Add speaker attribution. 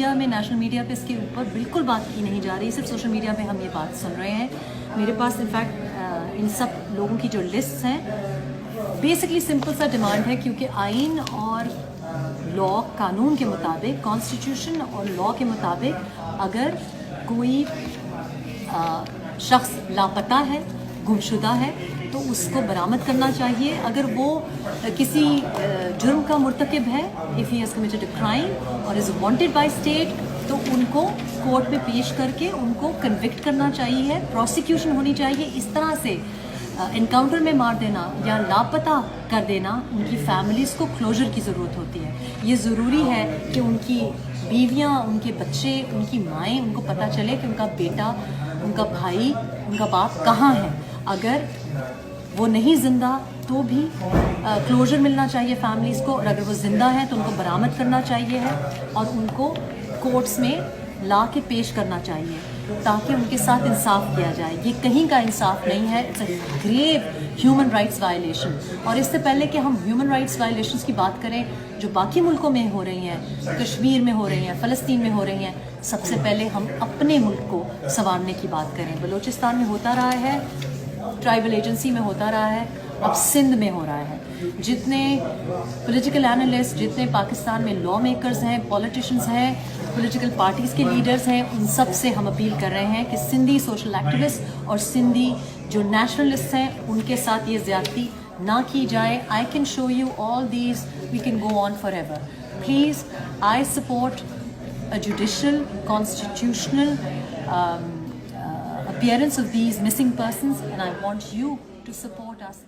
Speaker 1: Media میں, national media پہ اس کے اوپر بالکل بات کی نہیں جا رہی, صرف سوشل میڈیا پہ ہم یہ بات سن رہے ہیں. میرے پاس انفیکٹ ان سب لوگوں کی جو لسٹ ہیں, بیسکلی سمپل سا ڈیمانڈ ہے, کیونکہ آئین اور لا, قانون کے مطابق, کانسٹیٹیوشن اور لا کے مطابق اگر کوئی شخص لاپتہ ہے, گمشدہ ہے, تو اس کو برآمد کرنا چاہیے. اگر وہ کسی جرم کا مرتکب ہے, if he has committed a crime or is wanted by state, تو ان کو کورٹ میں پیش کر کے ان کو کنوکٹ کرنا چاہیے, پروسیکیوشن ہونی چاہیے. اس طرح سے انکاؤنٹر میں مار دینا یا لاپتہ کر دینا, ان کی فیملیز کو کلوجر کی ضرورت ہوتی ہے. یہ ضروری ہے کہ ان کی بیویاں, ان کے بچے, ان کی مائیں, ان کو پتہ چلے کہ ان کا بیٹا, ان کا بھائی, ان کا باپ کہاں ہے. اگر وہ نہیں زندہ تو بھی کلوجر ملنا چاہیے فیملیز کو, اور اگر وہ زندہ ہیں تو ان کو برآمد کرنا چاہیے ہے اور ان کو کورٹس میں لا کے پیش کرنا چاہیے تاکہ ان کے ساتھ انصاف کیا جائے. یہ کہیں کا انصاف نہیں ہے, it's a grave human rights violation. اور اس سے پہلے کہ ہم ہیومن رائٹس وائلیشنس کی بات کریں جو باقی ملکوں میں ہو رہی ہیں, کشمیر میں ہو رہی ہیں, فلسطین میں ہو رہی ہیں, سب سے پہلے ہم اپنے ملک کو سنوارنے کی بات کریں. بلوچستان میں ہوتا رہا ہے, ٹرائبل ایجنسی میں ہوتا رہا ہے, اب سندھ میں ہو رہا ہے. جتنے پولیٹیکل اینالسٹ, جتنے پاکستان میں لا میکرز ہیں, پولیٹیشنز ہیں, پولیٹیکل پارٹیز کے لیڈرز ہیں, ان سب سے ہم اپیل کر رہے ہیں کہ سندھی سوشل ایکٹیوسٹ اور سندھی جو نیشنلسٹ ہیں ان کے ساتھ یہ زیادتی نہ کی جائے. I can show you all these, we can go on for ever. Please, I support a judicial, constitutional appearance of these missing persons, and I want you to support us